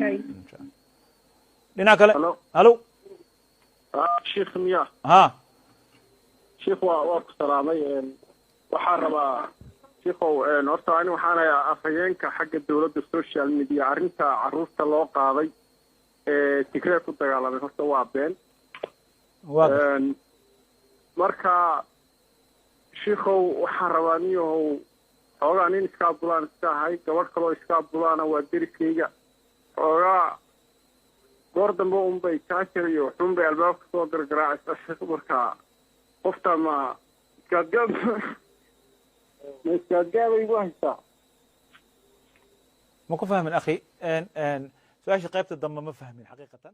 هاي dhinaca kale Hello. halo Sheekh Miya. ha Sheekh waa ku salaamay waxaan rabaa sheekhow horta ani waxaan ahay afhayeenka xagga dawladda social media arrinta caruurta loo qaaday Tigray ku dagaalamay horta waa been marka sheekhow waxaan rabaa niyow xoogaa nin iska abdulaan iska ahay gabadh kaloo iska abdulaana waa deriskayga xoogaa goor dambe unbay jaajar iyo xunbay albaabka soo gargaraacaysa marka qofta ma iskaadgaabay igu haysaa ma ku fahmin akhi su-aasha qaybta dambe ma fahmin xaqiiqatan